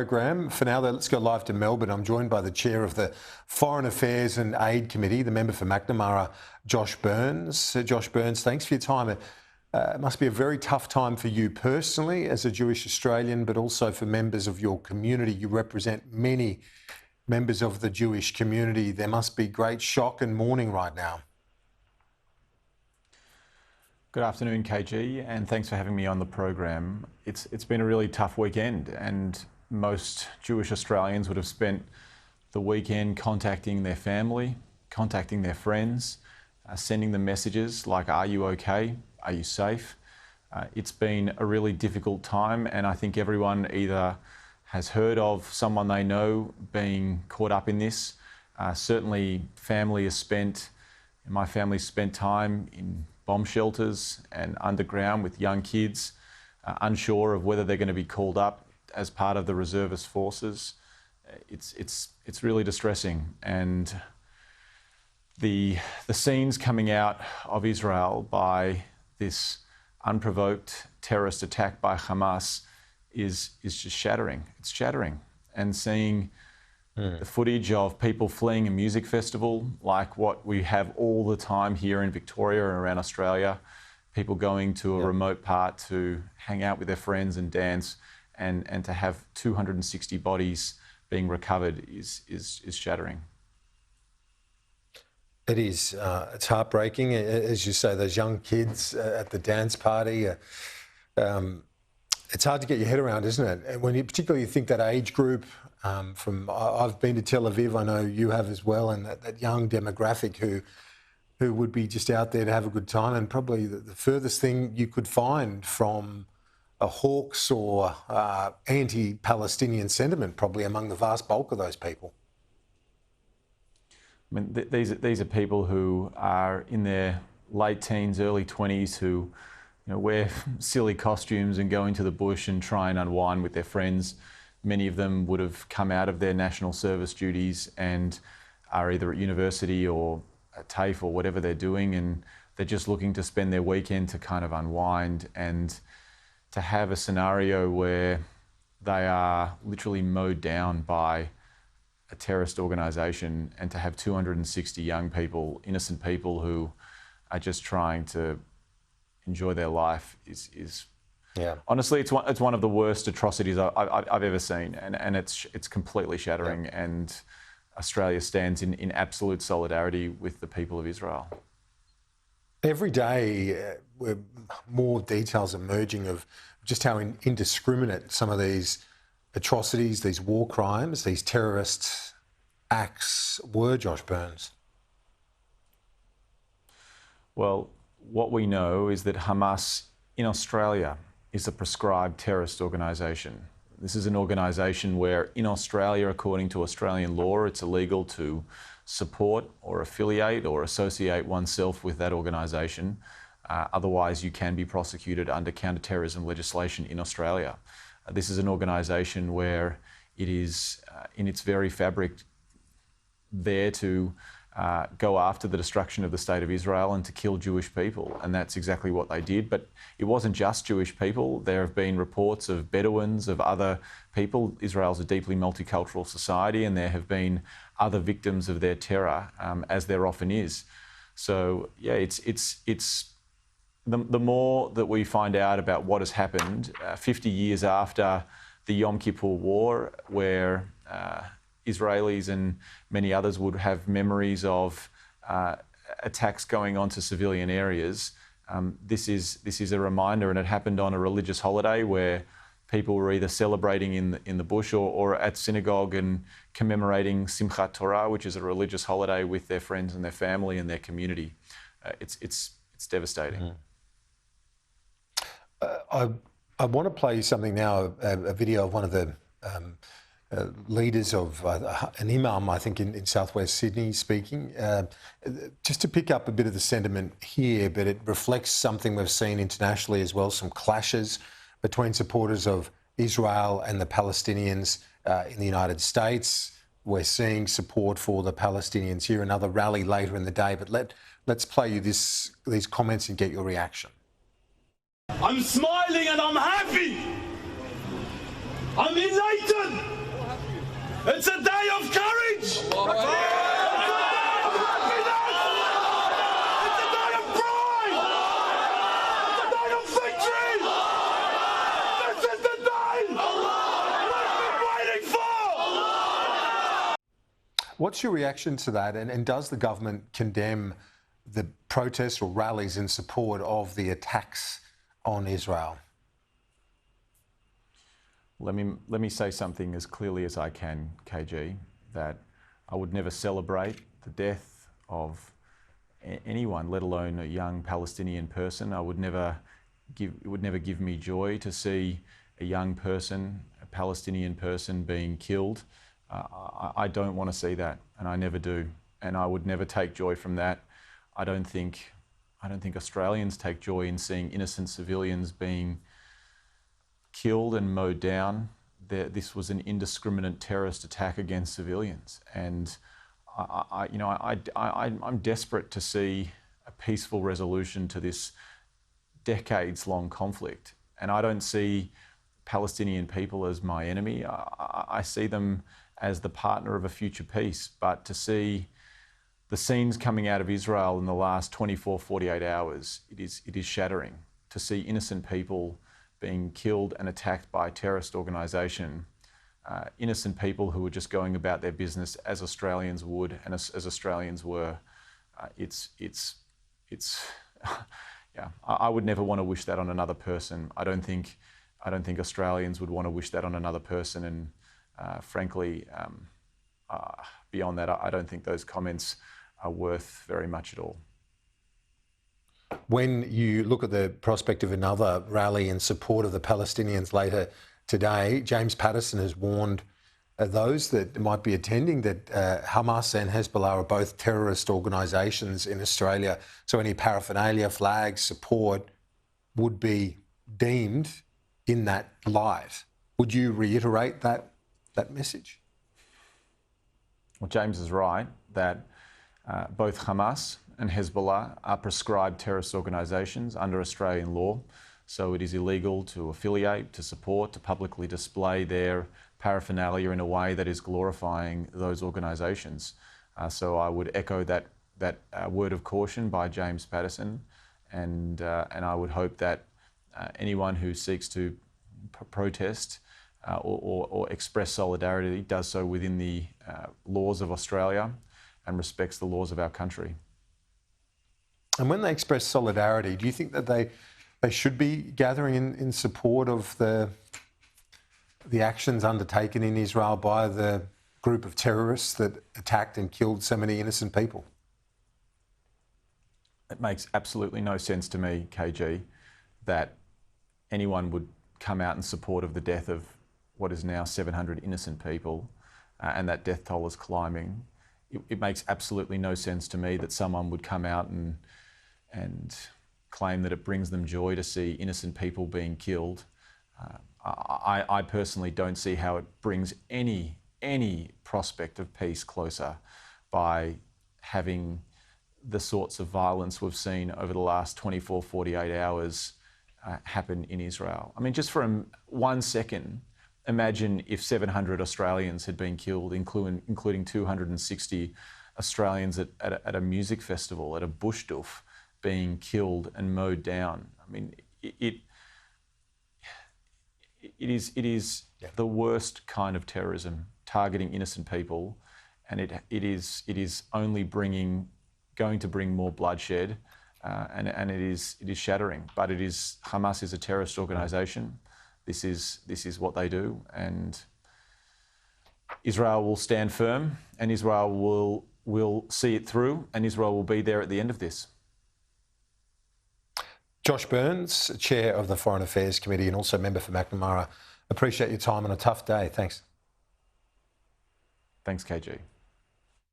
program. For now, though, let's go live to Melbourne. I'm joined by the chair of the Foreign Affairs and Aid Committee, the member for Macnamara, Josh Burns. Josh Burns, thanks for your time. It must be a very tough time for you personally as a Jewish Australian, but also for members of your community. You represent many members of the Jewish community. There must be great shock and mourning right now. Good afternoon, KG, and thanks for having me on the program. It's been a really tough weekend, and most Jewish Australians would have spent the weekend contacting their family, contacting their friends, sending them messages like, are you okay? Are you safe? It's been a really difficult time, and I think everyone either has heard of someone they know being caught up in this. Certainly my family spent time in bomb shelters and underground with young kids, unsure of whether they're going to be called up as part of the reservist forces. It's really distressing, and the scenes coming out of Israel by this unprovoked terrorist attack by Hamas is just shattering. It's shattering, and seeing the footage of people fleeing a music festival like what we have all the time here in Victoria and around Australia, people going to a remote part to hang out with their friends and dance, and to have 260 bodies being recovered is shattering. It is. It's heartbreaking. As you say, those young kids at the dance party, it's hard to get your head around, isn't it? And when you particularly think that age group, I've been to Tel Aviv, I know you have as well, and that young demographic who would be just out there to have a good time, and probably the furthest thing you could find from a hawks or anti-Palestinian sentiment, probably among the vast bulk of those people. I mean, these are people who are in their late teens, early 20s, who wear silly costumes and go into the bush and try and unwind with their friends. Many of them would have come out of their national service duties and are either at university or at TAFE or whatever they're doing, and they're just looking to spend their weekend to kind of unwind, and to have a scenario where they are literally mowed down by a terrorist organisation, and to have 260 young people, innocent people who are just trying to enjoy their life is honestly, it's one of the worst atrocities I've ever seen, and it's completely shattering. And Australia stands in absolute solidarity with the people of Israel. Every day, more details emerging of just how indiscriminate some of these atrocities, these war crimes, these terrorist acts were, Josh Burns. Well, what we know is that Hamas in Australia is a proscribed terrorist organisation. This is an organisation where in Australia, according to Australian law, it's illegal to support or affiliate or associate oneself with that organisation. Otherwise, you can be prosecuted under counter-terrorism legislation in Australia. This is an organisation where it is in its very fabric there to go after the destruction of the state of Israel and to kill Jewish people, and that's exactly what they did. But it wasn't just Jewish people. There have been reports of Bedouins, of other people. Israel's a deeply multicultural society, and there have been other victims of their terror, as there often is. So yeah, it's the more that we find out about what has happened 50 years after the Yom Kippur War, where Israelis and many others would have memories of attacks going on to civilian areas. This is a reminder, and it happened on a religious holiday where people were either celebrating in the bush or at synagogue and commemorating Simchat Torah, which is a religious holiday, with their friends and their family and their community. It's devastating. I want to play you something now, a video of one of the leaders of an imam, I think, in southwest Sydney speaking, just to pick up a bit of the sentiment here, but it reflects something we've seen internationally as well, some clashes between supporters of Israel and the Palestinians in the United States. We're seeing support for the Palestinians here, another rally later in the day, but let's play you these comments and get your reaction. I'm smiling and I'm happy. I'm elated. What's your reaction to that? And does the government condemn the protests or rallies in support of the attacks on Israel? Let me say something as clearly as I can, KG, that I would never celebrate the death of anyone, let alone a young Palestinian person. It would never give me joy to see a young person, a Palestinian person, being killed. I don't want to see that, and I never do, and I would never take joy from that. I don't think Australians take joy in seeing innocent civilians being killed and mowed down. This was an indiscriminate terrorist attack against civilians, and I'm desperate to see a peaceful resolution to this decades-long conflict. And I don't see Palestinian people as my enemy. I see them as the partner of a future peace. But to see the scenes coming out of Israel in the last 24, 48 hours, it is shattering. To see innocent people being killed and attacked by a terrorist organisation, innocent people who were just going about their business as Australians would and as Australians were. Yeah, I would never want to wish that on another person. I don't think Australians would want to wish that on another person. And frankly, beyond that, I don't think those comments are worth very much at all. When you look at the prospect of another rally in support of the Palestinians later today, James Paterson has warned those that might be attending that Hamas and Hezbollah are both terrorist organisations in Australia. So any paraphernalia, flags, support would be deemed in that light. Would you reiterate that message? Well, James is right that both Hamas and Hezbollah are prescribed terrorist organisations under Australian law. So it is illegal to affiliate, to support, to publicly display their paraphernalia in a way that is glorifying those organisations. So I would echo that word of caution by James Paterson, and I would hope that anyone who seeks to protest or express solidarity does so within the laws of Australia and respects the laws of our country. And when they express solidarity, do you think that they should be gathering in support of the actions undertaken in Israel by the group of terrorists that attacked and killed so many innocent people? It makes absolutely no sense to me, KG, that anyone would come out in support of the death of what is now 700 innocent people, and that death toll is climbing. It makes absolutely no sense to me that someone would come out and claim that it brings them joy to see innocent people being killed. I personally don't see how it brings any prospect of peace closer by having the sorts of violence we've seen over the last 24, 48 hours happen in Israel. I mean, just for 1 second, imagine if 700 Australians had been killed, including 260 Australians at a music festival, at a bush doof, being killed and mowed down. I mean, it is the worst kind of terrorism, targeting innocent people, and it is only going to bring more bloodshed, and it is shattering. But Hamas is a terrorist organisation. This is what they do, and Israel will stand firm, and Israel will see it through, and Israel will be there at the end of this. Josh Burns, Chair of the Foreign Affairs Committee and also member for Macnamara, appreciate your time on a tough day. Thanks. Thanks, KG.